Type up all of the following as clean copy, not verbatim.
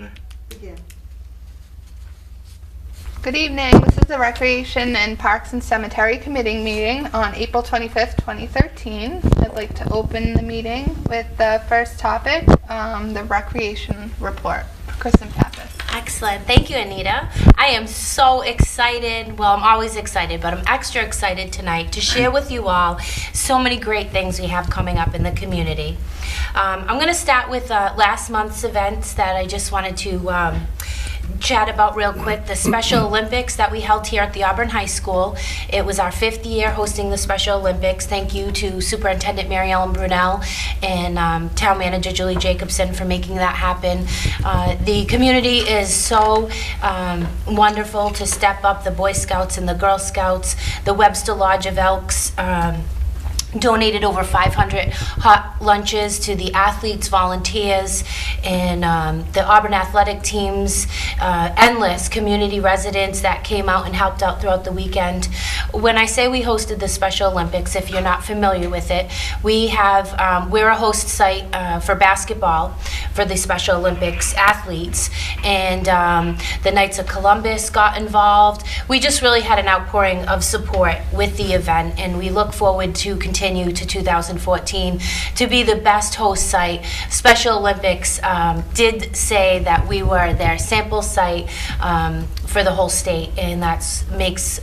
Okay. Begin. Good evening. This is the Recreation and Parks and Cemetery Committee meeting on April 25th, 2013. I'd like to open the meeting with the first topic, the recreation report. Kristen Pappas. Excellent. Thank you, Anita. I am so excited. Well, I'm always excited, but I'm extra excited tonight to share with you all so many great things we have coming up in the community. I'm going to start with last month's events that I just wanted to chat about real quick. The Special Olympics that we held here at the Auburn High School. It was our 5th year hosting the Special Olympics. Thank you to Superintendent Mary Ellen Brunel and Town Manager Julie Jacobson for making that happen. The community is so wonderful to step up. The Boy Scouts and the Girl Scouts, the Webster Lodge of Elks, donated over 500 hot lunches to the athletes, volunteers, and the Auburn athletic teams, endless community residents that came out and helped out throughout the weekend. When I say we hosted the Special Olympics, if you're not familiar with it, we're a host site for basketball for the Special Olympics athletes, and the Knights of Columbus got involved. We just really had an outpouring of support with the event, and we look forward to continue to 2014 to be the best host site. Special Olympics did say that we were their sample site for the whole state, and that makes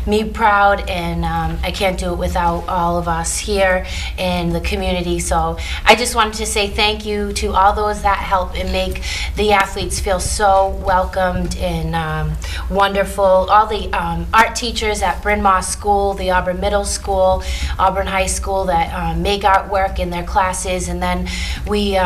me proud, and I can't do it without all of us here in the community. So I just wanted to say thank you to all those that help and make the athletes feel so welcomed and wonderful. All the art teachers at Bryn Mawr School, the Auburn Middle School, Auburn High School that make artwork in their classes, and then we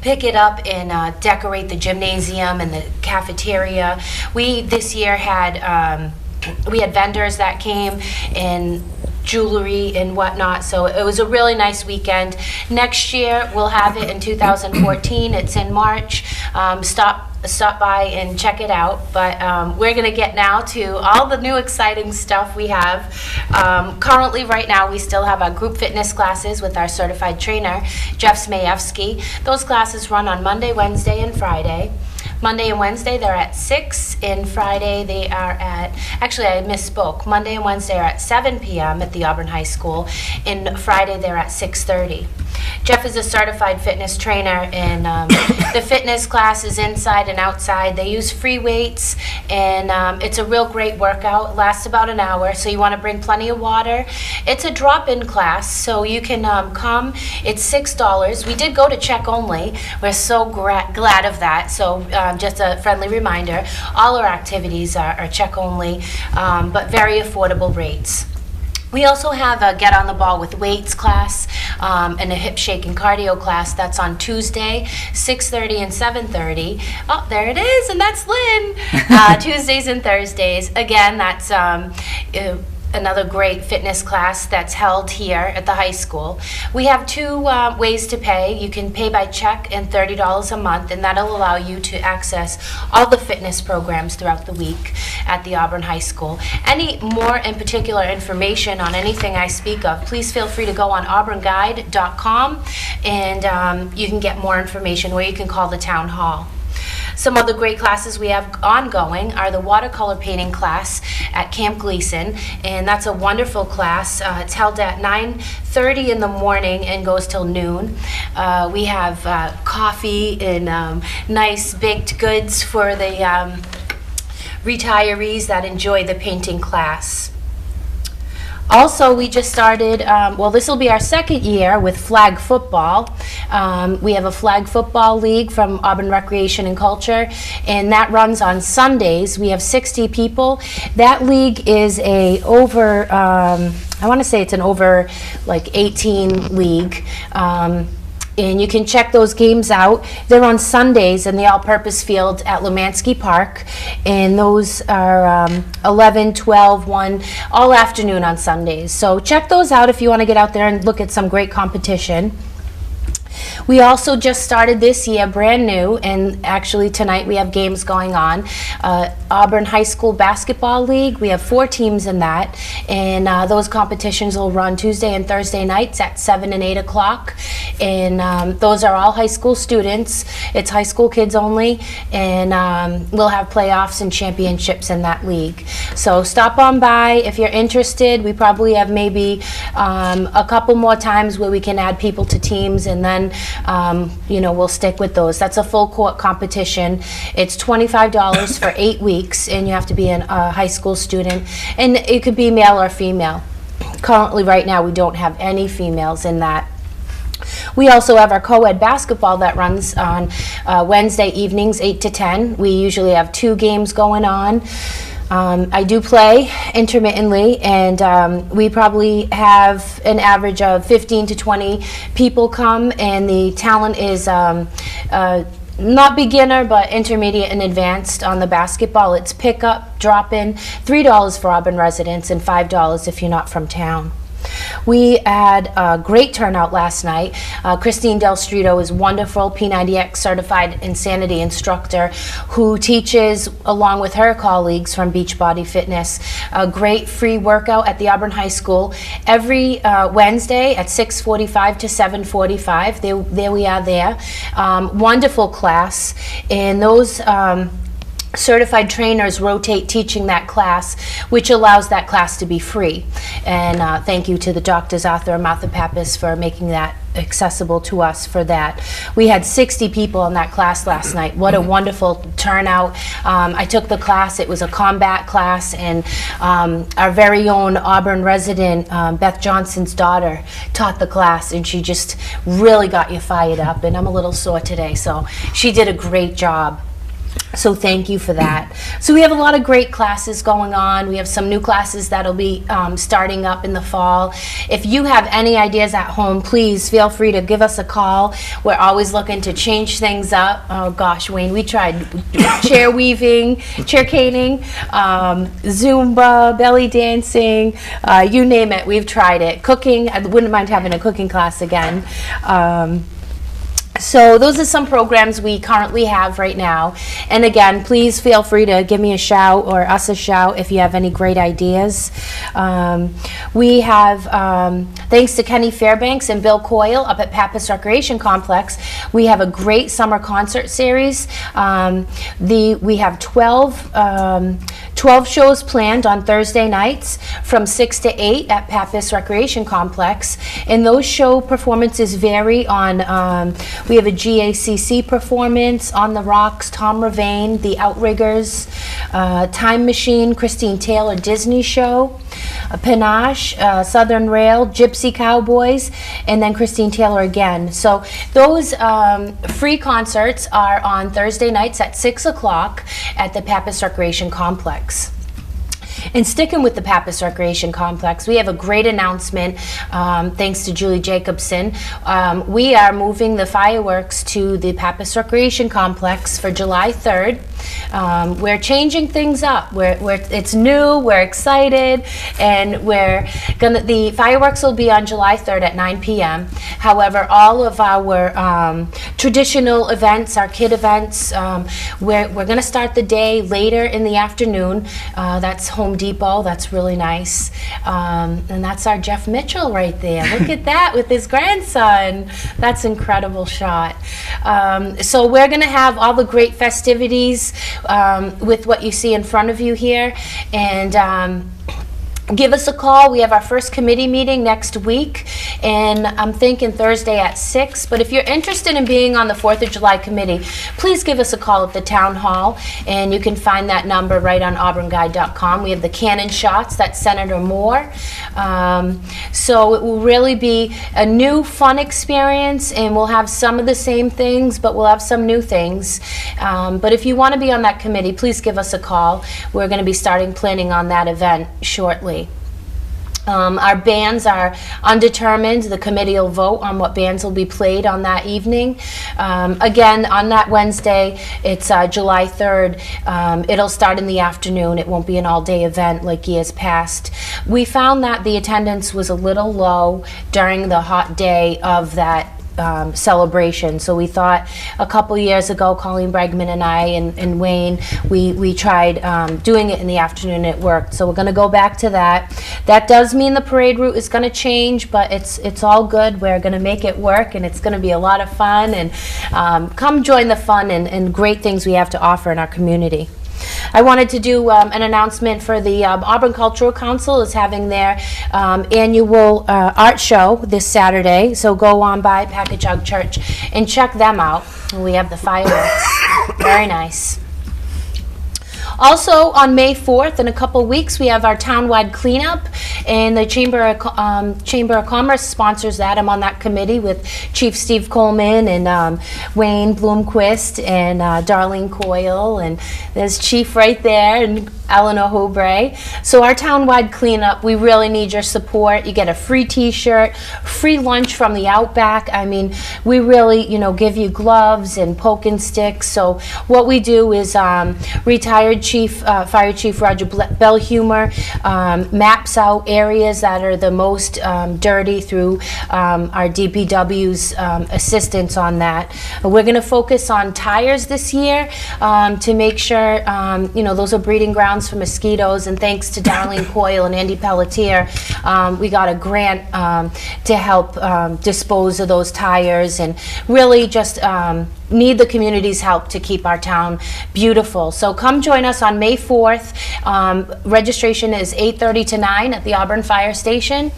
pick it up and decorate the gymnasium and the cafeteria. We this year had we had vendors that came and jewelry and whatnot, so it was a really nice weekend. Next year we'll have it in 2014. It's in March. Stop by and check it out. But we're going to get now to all the new exciting stuff we have. Currently, right now, we still have our group fitness classes with our certified trainer, Jeff Smayevsky. Those classes run on Monday, Wednesday, and Friday. Monday and Wednesday, they're at 6, and Friday they are at, actually I misspoke, Monday and Wednesday are at 7 p.m. at the Auburn High School, and Friday they're at 6:30. Jeff is a certified fitness trainer, and the fitness class is inside and outside. They use free weights, and it's a real great workout. It lasts about an hour, so you want to bring plenty of water. It's a drop-in class, so you can come. It's $6. We did go to check only. We're so glad of that, so just a friendly reminder, all our activities are check only, but very affordable rates. We also have a Get on the Ball with Weights class and a hip shake and cardio class. That's on Tuesday, 6:30 and 7:30. Oh, there it is, and that's Lynn. Tuesdays and Thursdays. Again, that's another great fitness class that's held here at the high school. We have 2 ways to pay. You can pay by check and $30 a month, and that'll allow you to access all the fitness programs throughout the week at the Auburn High School. Any more in particular information on anything I speak of, please feel free to go on auburnguide.com, and you can get more information, or you can call the town hall. Some other great classes we have ongoing are the watercolor painting class at Camp Gleason, and that's a wonderful class. It's held at 9:30 in the morning and goes till noon. We have coffee and nice baked goods for the retirees that enjoy the painting class. Also, we just started, well, this will be our 2nd year with flag football. We have a flag football league from Auburn Recreation and Culture, and that runs on Sundays. We have 60 people. That league is I want to say it's an over like 18 league. And you can check those games out. They're on Sundays in the all-purpose field at Lemansky Park, and those are 11, 12, 1, all afternoon on Sundays. So check those out if you want to get out there and look at some great competition. We also just started this year brand new, and actually tonight we have games going on. Auburn High School Basketball League, we have 4 teams in that, and those competitions will run Tuesday and Thursday nights at 7 and 8 o'clock, and those are all high school students. It's high school kids only, and we'll have playoffs and championships in that league. So stop on by if you're interested. We probably have maybe a couple more times where we can add people to teams, and then we'll stick with those. That's a full court competition. It's $25 for 8 weeks, and you have to be a high school student, and it could be male or female. Currently, right now, we don't have any females in that. We also have our co-ed basketball that runs on Wednesday evenings, 8 to 10. We usually have 2 games going on. I do play intermittently, and we probably have an average of 15 to 20 people come, and the talent is not beginner, but intermediate and advanced on the basketball. It's pick up, drop in, $3 for Auburn residents, and $5 if you're not from town. We had a great turnout last night. Christine Del Strito is wonderful, P90X certified insanity instructor who teaches along with her colleagues from Beachbody Fitness a great free workout at the Auburn High School every Wednesday at 6:45 to 7:45. There we are there. Wonderful class, and those certified trainers rotate teaching that class, which allows that class to be free. And thank you to the doctors Arthur and Martha Pappas for making that accessible to us for that. We had 60 people in that class last night. What a wonderful turnout. I took the class. It was a combat class, and our very own Auburn resident, Beth Johnson's daughter, taught the class, and she just really got you fired up, and I'm a little sore today, so she did a great job. So thank you for that. So we have a lot of great classes going on. We have some new classes that'll be starting up in the fall. If you have any ideas at home, please feel free to give us a call. We're always looking to change things up. Oh gosh, Wayne, we tried chair weaving, chair caning, Zumba, belly dancing, you name it, we've tried it. Cooking, I wouldn't mind having a cooking class again. So those are some programs we currently have right now. And again, please feel free to give me a shout or us a shout if you have any great ideas. We have, thanks to Kenny Fairbanks and Bill Coyle up at Pappas Recreation Complex, we have a great summer concert series. We have 12 shows planned on Thursday nights from 6 to 8 at Pappas Recreation Complex. And those show performances vary on, we have a GACC performance, On the Rocks, Tom Ravane, The Outriggers, Time Machine, Christine Taylor Disney Show, Panache, Southern Rail, Gypsy Cowboys, and then Christine Taylor again. So those free concerts are on Thursday nights at 6 o'clock at the Pappas Recreation Complex. And sticking with the Pappas Recreation Complex, we have a great announcement thanks to Julie Jacobson. We are moving the fireworks to the Pappas Recreation Complex for July 3rd. We're changing things up. It's new, we're excited, and the fireworks will be on July 3rd at 9 p.m. However, all of our traditional events, our kid events, we're going to start the day later in the afternoon. That's Home Depot. That's really nice. And that's our Jeff Mitchell right there. Look at that with his grandson. That's an incredible shot. So we're going to have all the great festivities with what you see in front of you here. And give us a call. We have our first committee meeting next week, and I'm thinking Thursday at 6. But if you're interested in being on the 4th of July committee, please give us a call at the town hall, and you can find that number right on auburnguide.com. We have the cannon shots, that's Senator Moore. So it will really be a new fun experience, and we'll have some of the same things, but we'll have some new things. But if you want to be on that committee, please give us a call. We're going to be starting planning on that event shortly. Our bands are undetermined. The committee will vote on what bands will be played on that evening. Again, on that Wednesday, it's July 3rd. It'll start in the afternoon. It won't be an all-day event like years past. We found that the attendance was a little low during the hot day of that celebration. So we thought a couple years ago, Colleen Bregman and I and Wayne, we tried doing it in the afternoon. It worked. So we're going to go back to that. That does mean the parade route is going to change, but it's all good. We're going to make it work, and it's going to be a lot of fun. And come join the fun and great things we have to offer in our community. I wanted to do an announcement for the Auburn Cultural Council is having their annual art show this Saturday. So go on by Packagug Church and check them out. We have the fireworks. Very nice. Also, on May 4th, in a couple weeks, we have our townwide cleanup, and the Chamber of Commerce sponsors that. I'm on that committee with Chief Steve Coleman and Wayne Bloomquist and Darlene Coyle, and there's Chief right there, and Eleanor Hobray. So our townwide cleanup, we really need your support. You get a free T-shirt, free lunch from the Outback. I mean, we really, give you gloves and poking sticks. So what we do is retired Fire Chief Roger Bellhumer maps out areas that are the most dirty through our DPW's assistance on that. We're going to focus on tires this year to make sure, those are breeding grounds for mosquitoes, and thanks to Darlene Coyle and Andy Pelletier, we got a grant to help dispose of those tires, and really just need the community's help to keep our town beautiful. So come join us on May 4th. Registration is 8:30 to 9 at the Auburn Fire Station.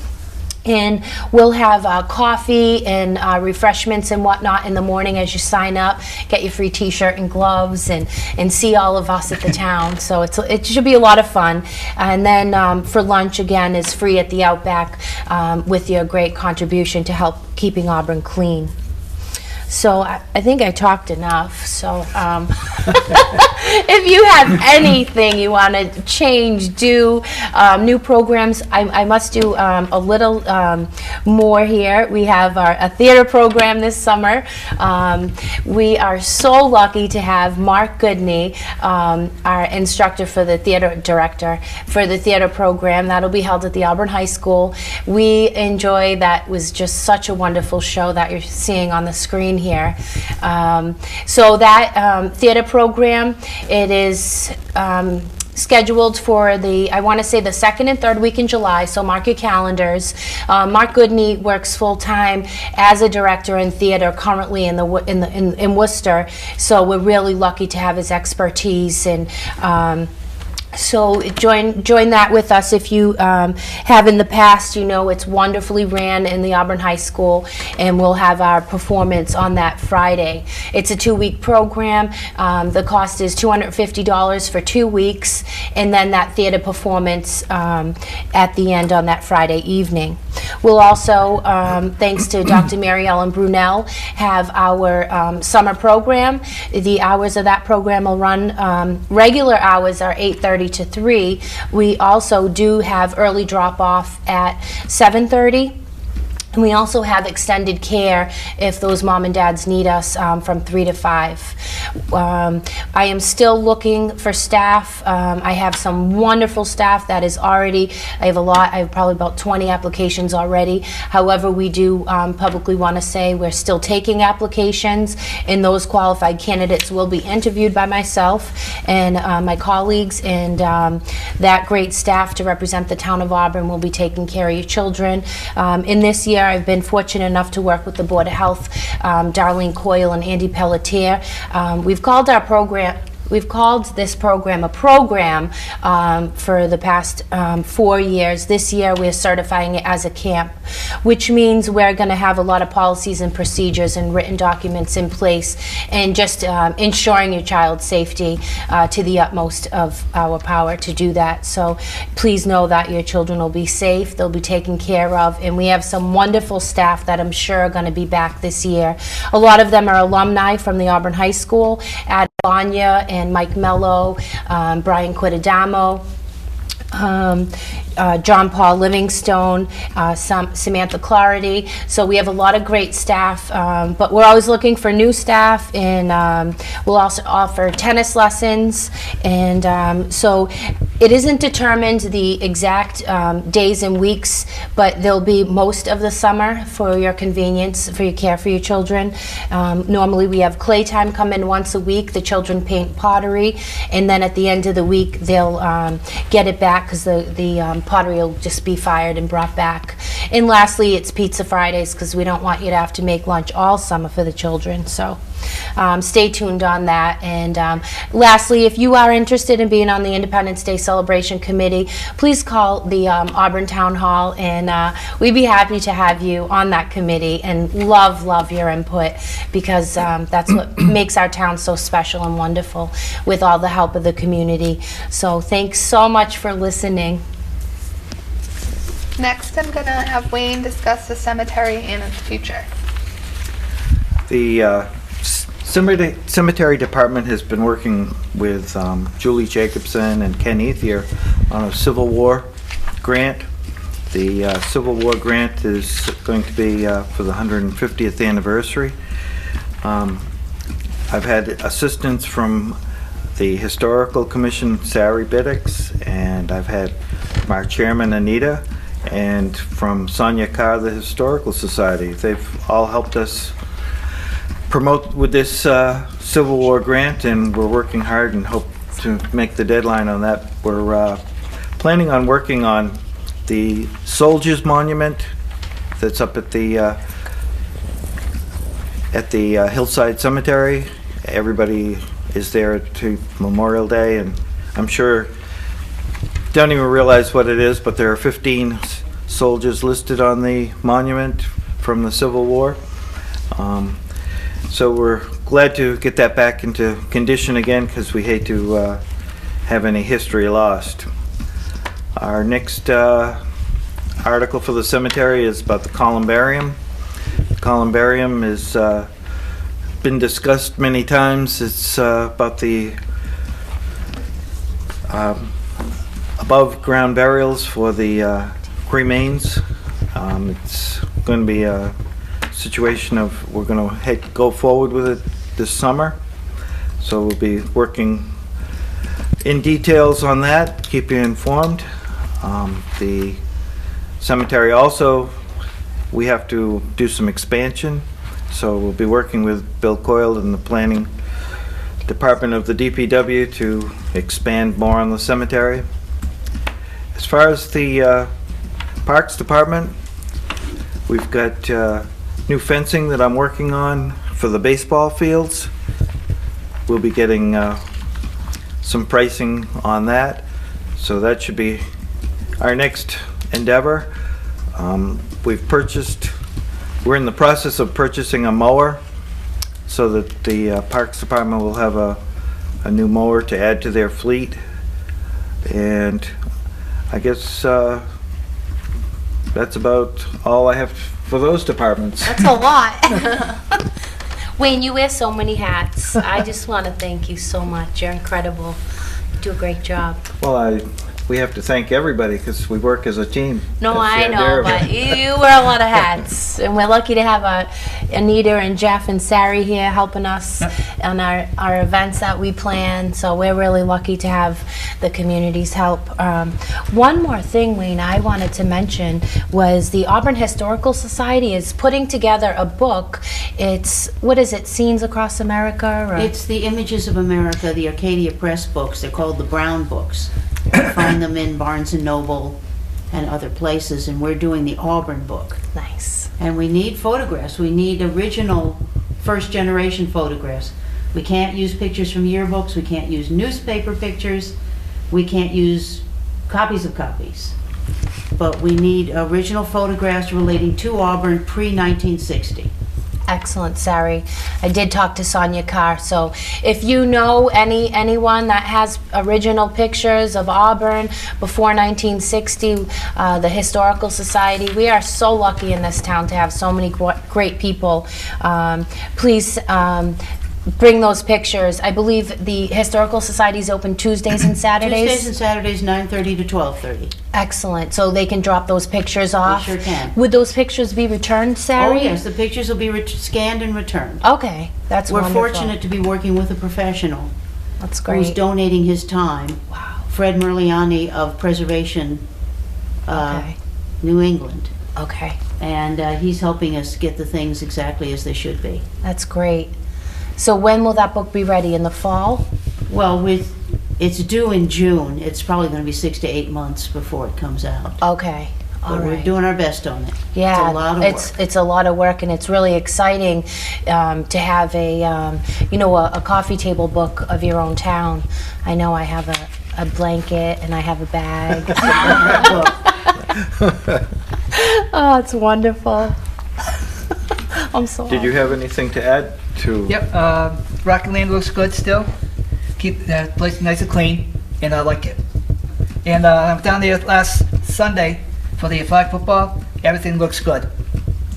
And we'll have coffee and refreshments and whatnot in the morning as you sign up. Get your free T-shirt and gloves and see all of us at the town. So it should be a lot of fun. And then for lunch, again, is free at the Outback with your great contribution to help keeping Auburn clean. So I think I talked enough. So if you have anything you want to change, do new programs, I must do a little more here. We have a theater program this summer. We are so lucky to have Mark Goodney, our instructor for the theater director for the theater program. That'll be held at the Auburn High School. We enjoy that. Was just such a wonderful show that you're seeing on the screen here. So that theater program, it is scheduled for I want to say the second and third week in July, so mark your calendars. Mark Goodney works full-time as a director in theater currently in Worcester, so we're really lucky to have his expertise, and so join that with us if you have in the past. It's wonderfully ran in the Auburn High School, and we'll have our performance on that Friday. It's a 2-week program. The cost is $250 for 2 weeks, and then that theater performance at the end on that Friday evening. We'll also, thanks to Dr. Mary Ellen Brunel, have our summer program. The hours of that program will run, regular hours are 8:30 to 3. We also do have early drop-off at 7:30. And we also have extended care if those mom and dads need us from 3 to 5. I am still looking for staff. I have some wonderful staff that is already, I have probably about 20 applications already. However, we do publicly want to say we're still taking applications, and those qualified candidates will be interviewed by myself and my colleagues, and that great staff to represent the town of Auburn will be taking care of your children. In this year, I've been fortunate enough to work with the Board of Health, Darlene Coyle and Andy Pelletier. We've called this program a program for the past 4 years. This year we're certifying it as a camp, which means we're going to have a lot of policies and procedures and written documents in place, and just ensuring your child's safety to the utmost of our power to do that. So please know that your children will be safe, they'll be taken care of, and we have some wonderful staff that I'm sure are going to be back this year. A lot of them are alumni from the Auburn High School, Ad Banya and Mike Mello, Brian Quidadamo, John Paul Livingstone, Samantha Clarity. So we have a lot of great staff, but we're always looking for new staff, and we'll also offer tennis lessons. And so It isn't determined the exact days and weeks, but there'll be most of the summer for your convenience, for your care for your children. Normally we have clay time come in once a week. The children paint pottery, and then at the end of the week they'll get it back because the pottery will just be fired and brought back. And lastly, it's Pizza Fridays because we don't want you to have to make lunch all summer for the children. So stay tuned on that. And lastly, if you are interested in being on the Independence Day Celebration Committee, please call the Auburn Town Hall, and we'd be happy to have you on that committee, and love your input, because that's what makes our town so special and wonderful, with all the help of the community. So thanks so much for listening. Next, I'm going to have Wayne discuss the cemetery and its future. The cemetery department has been working with Julie Jacobson and Ken Ethier on a Civil War grant. The Civil War grant is going to be for the 150th anniversary. I've had assistance from the Historical Commission, Sari Biddix, and I've had from our chairman, Anita, and from Sonia Carr, the Historical Society. They've all helped us promote with this Civil War grant, and we're working hard and hope to make the deadline on that. We're planning on working on the Soldiers Monument that's up at the Hillside Cemetery. Everybody is there to Memorial Day, and I'm sure don't even realize what it is, but there are 15 soldiers listed on the monument from the Civil War. So we're glad to get that back into condition again, because we hate to have any history lost. Our next article for the cemetery is about the columbarium. The columbarium has been discussed many times. It's about the above ground burials for the cremains. It's going to be a situation of we're going to go forward with it this summer, so we'll be working in details on that, keep you informed. The cemetery also, we have to do some expansion, so we'll be working with Bill Coyle and the planning department of the DPW to expand more on the cemetery. As far as the Parks Department, we've got new fencing that I'm working on for the baseball fields. We'll be getting some pricing on that, so that should be our next endeavor. We're in the process of purchasing a mower, so that the Parks Department will have a new mower to add to their fleet. And I guess that's about all I have for those departments. That's a lot. Wayne, you wear so many hats. I just want to thank you so much. You're incredible. You do a great job. Well, we have to thank everybody because we work as a team. No, That's the I idea know, of it. but you wear a lot of hats. And we're lucky to have Anita and Jeff and Sari here helping us on our events that we plan. So we're really lucky to have the community's help. One more thing, Wayne, I wanted to mention was the Auburn Historical Society is putting together a book. It's, what is it, Scenes Across America? Or? It's the Images of America, the Arcadia Press books. They're called the Brown books. You find them in Barnes & Noble and other places, and we're doing the Auburn book. Nice. And we need photographs. We need original first-generation photographs. We can't use pictures from yearbooks. We can't use newspaper pictures. We can't use copies of copies. But we need original photographs relating to Auburn pre-1960. Excellent, Sari. I did talk to Sonia Carr, so if you know anyone that has original pictures of Auburn before 1960, the Historical Society, we are so lucky in this town to have so many great people. Please bring those pictures. I believe the Historical Society is open Tuesdays and Saturdays. Tuesdays and Saturdays, 9:30 to 12:30. Excellent. So they can drop those pictures off? sure can. Would those pictures be returned, Sari? Oh yes, the pictures will be scanned and returned. Okay, that's We're wonderful. fortunate to be working with a professional That's who's great. donating his time Wow. Fred Merliani of Preservation Okay. New England. Okay. And he's helping us get the things exactly as they should be. That's great. So when will that book be ready? In the fall? Well, it's due in June. It's probably going to be 6 to 8 months before it comes out. Okay. All But we're right. doing our best on it. Yeah, It's a lot of work. it's a lot of work, and it's really exciting to have a coffee table book of your own town. I know I have a blanket and I have a bag. Oh, it's wonderful. I'm so Did you have anything to add to? Yep, Rocky Land looks good still. Keep the place nice and clean, and I like it. And I was down there last Sunday for the flag football. Everything looks good.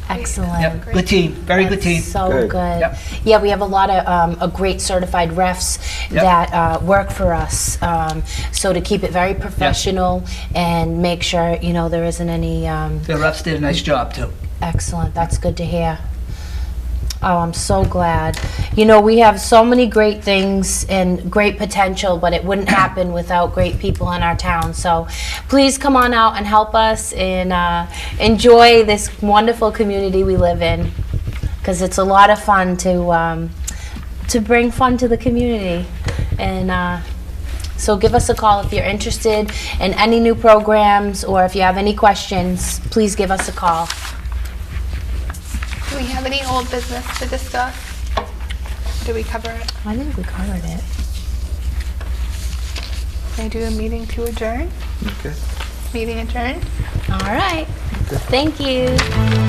excellent. Yep, good team, very good team. So Good. good. Yep. Yeah, we have a lot of great certified refs Yep. that work for us. So to keep it very professional and make sure there isn't any. The refs did a nice job too. Excellent. That's good to hear. Oh, I'm so glad. We have so many great things and great potential, but it wouldn't happen without great people in our town. So please come on out and help us and enjoy this wonderful community we live in, because it's a lot of fun to bring fun to the community. And so give us a call if you're interested in any new programs, or if you have any questions, please give us a call. Do we have any old business to discuss? Did we cover it? I think we covered it. Can I do a meeting to adjourn? Okay. Meeting adjourned? All right. Thank you.